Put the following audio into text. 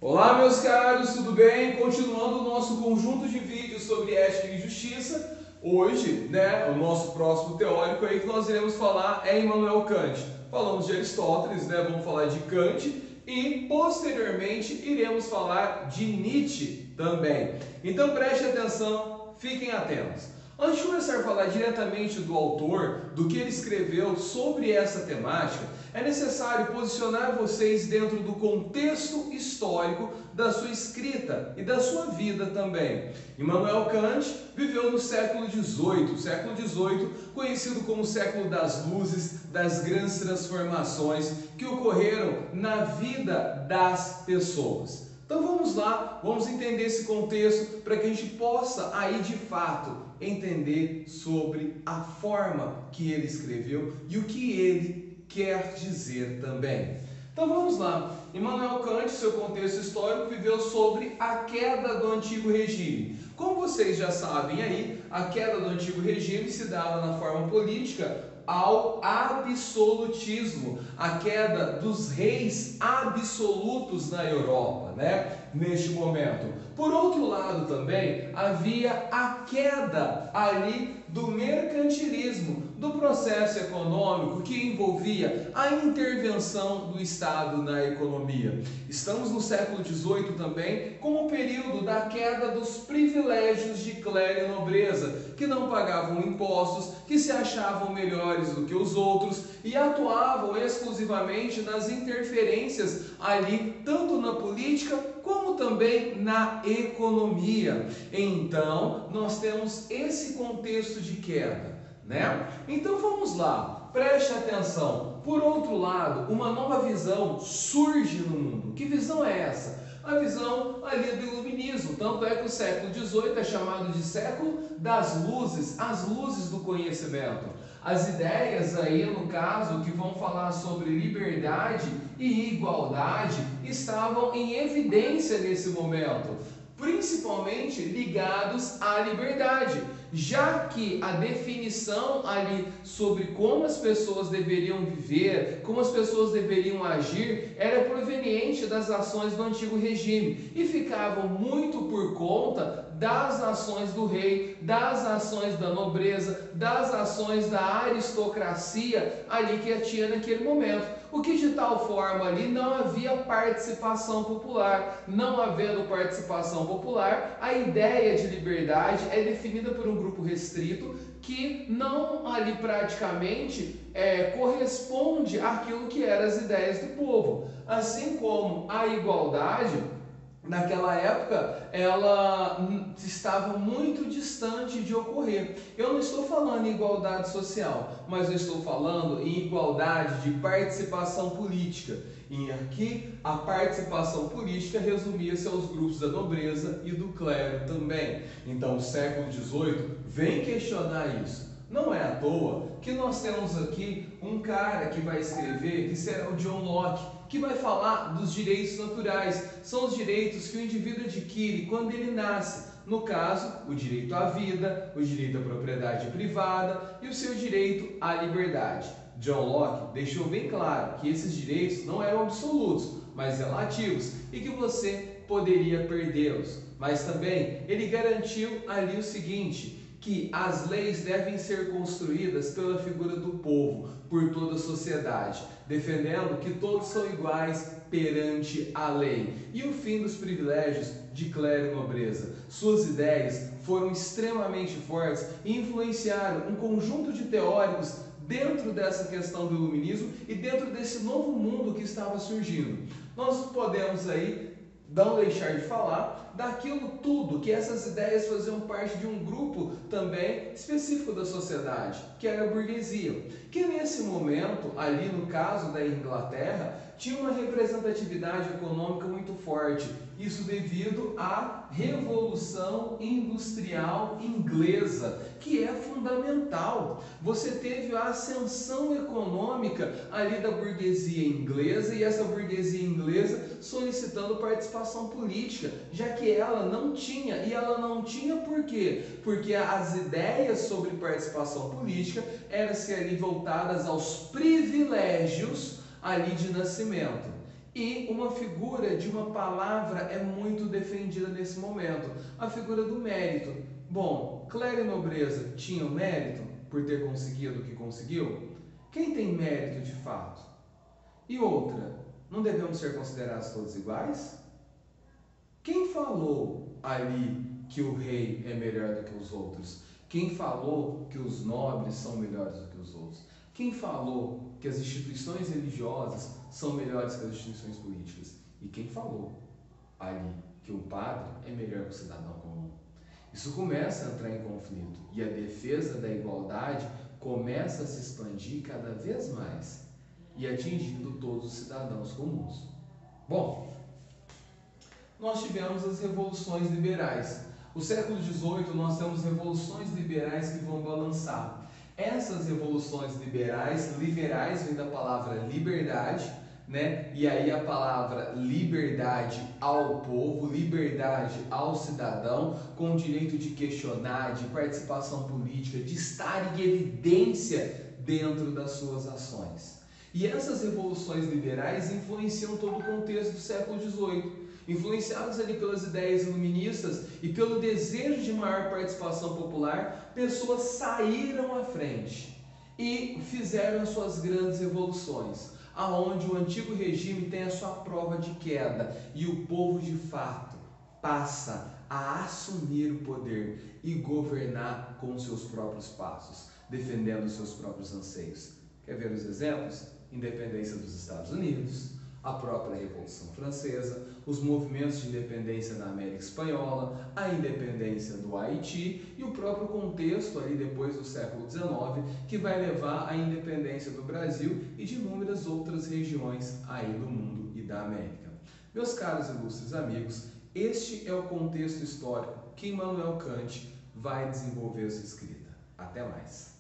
Olá, meus caros, tudo bem? Continuando o nosso conjunto de vídeos sobre ética e justiça, hoje, o nosso próximo teórico aí que nós iremos falar é Immanuel Kant. Falamos de Aristóteles, vamos falar de Kant e posteriormente iremos falar de Nietzsche também. Então preste atenção, fiquem atentos. Antes de começar a falar diretamente do autor, do que ele escreveu sobre essa temática, é necessário posicionar vocês dentro do contexto histórico da sua escrita e da sua vida também. Immanuel Kant viveu no século XVIII, conhecido como o século das luzes, das grandes transformações que ocorreram na vida das pessoas. Então vamos lá, vamos entender esse contexto para que a gente possa aí de fato entender sobre a forma que ele escreveu e o que ele quer dizer também. Então vamos lá. Immanuel Kant, seu contexto histórico, viveu sobre a queda do antigo regime. Como vocês já sabem aí, a queda do antigo regime se dava na forma política ao absolutismo, a queda dos reis absolutos na Europa, neste momento. Por outro lado também, havia a queda ali do mercantilismo, do processo econômico que envolvia a intervenção do Estado na economia. Estamos no século XVIII também, com o período da queda dos privilégios de clero e nobreza, que não pagavam impostos, que se achavam melhores do que os outros e atuavam exclusivamente nas interferências ali, tanto na política como também na economia. Então, nós temos esse contexto de queda, Então vamos lá, preste atenção. Por outro lado, uma nova visão surge no mundo. Que visão é essa? A visão ali do iluminismo, tanto é que o século XVIII é chamado de século das luzes, as luzes do conhecimento. As ideias aí, no caso, que vão falar sobre liberdade e igualdade, estavam em evidência nesse momento, principalmente ligados à liberdade, já que a definição ali sobre como as pessoas deveriam viver, como as pessoas deveriam agir, era proveniente das ações do antigo regime e ficavam muito por conta das ações do rei, das ações da nobreza, das ações da aristocracia ali que tinha naquele momento. O que de tal forma ali não havia participação popular. Não havendo participação popular, a ideia de liberdade é definida por um grupo restrito que não ali praticamente corresponde àquilo que eram as ideias do povo. Assim como a igualdade, naquela época, ela estava muito distante de ocorrer. Eu não estou falando em igualdade social, mas eu estou falando em igualdade de participação política. E aqui a participação política resumia-se aos grupos da nobreza e do clero também. Então o século XVIII vem questionar isso. Não é à toa que nós temos aqui um cara que vai escrever, que será o John Locke, que vai falar dos direitos naturais. São os direitos que o indivíduo adquire quando ele nasce. No caso, o direito à vida, o direito à propriedade privada e o seu direito à liberdade. John Locke deixou bem claro que esses direitos não eram absolutos, mas relativos e que você poderia perdê-los. Mas também ele garantiu ali o seguinte, que as leis devem ser construídas pela figura do povo, por toda a sociedade, defendendo que todos são iguais perante a lei. E o fim dos privilégios de clero e nobreza. Suas ideias foram extremamente fortes e influenciaram um conjunto de teóricos dentro dessa questão do iluminismo e dentro desse novo mundo que estava surgindo. Nós podemos aí não deixar de falar daquilo tudo, que essas ideias faziam parte de um grupo também específico da sociedade, que era a burguesia, que nesse momento, ali no caso da Inglaterra, tinha uma representatividade econômica muito forte, isso devido à Revolução Industrial Inglesa, que é fundamental. Você teve a ascensão econômica ali da burguesia inglesa e essa burguesia inglesa solicitando participação política, já que ela não tinha. E ela não tinha por quê? Porque as ideias sobre participação política eram ali voltadas aos privilégios ali de nascimento. E uma figura de uma palavra é muito defendida nesse momento, a figura do mérito. Bom, Clélia Nobreza tinha o mérito por ter conseguido o que conseguiu? Quem tem mérito de fato? E outra, não devemos ser considerados todos iguais? Quem falou ali que o rei é melhor do que os outros? Quem falou que os nobres são melhores do que os outros? Quem falou que as instituições religiosas são melhores que as instituições políticas? E quem falou ali que o padre é melhor que o cidadão comum? Isso começa a entrar em conflito e a defesa da igualdade começa a se expandir cada vez mais e atingindo todos os cidadãos comuns. Bom, nós tivemos as revoluções liberais. No século XVIII nós temos revoluções liberais que vão balançar. Essas revoluções liberais vem da palavra liberdade, né? E aí a palavra liberdade ao povo, liberdade ao cidadão, com o direito de questionar, de participação política, de estar em evidência dentro das suas ações. E essas revoluções liberais influenciam todo o contexto do século XVIII. Influenciados ali pelas ideias iluministas e pelo desejo de maior participação popular, pessoas saíram à frente e fizeram as suas grandes revoluções, aonde o antigo regime tem a sua prova de queda e o povo de fato passa a assumir o poder e governar com seus próprios passos, defendendo seus próprios anseios. Quer ver os exemplos? Independência dos Estados Unidos, a própria Revolução Francesa, os movimentos de independência na América Espanhola, a independência do Haiti e o próprio contexto ali depois do século XIX que vai levar à independência do Brasil e de inúmeras outras regiões aí do mundo e da América. Meus caros ilustres amigos, este é o contexto histórico que Immanuel Kant vai desenvolver sua escrita. Até mais!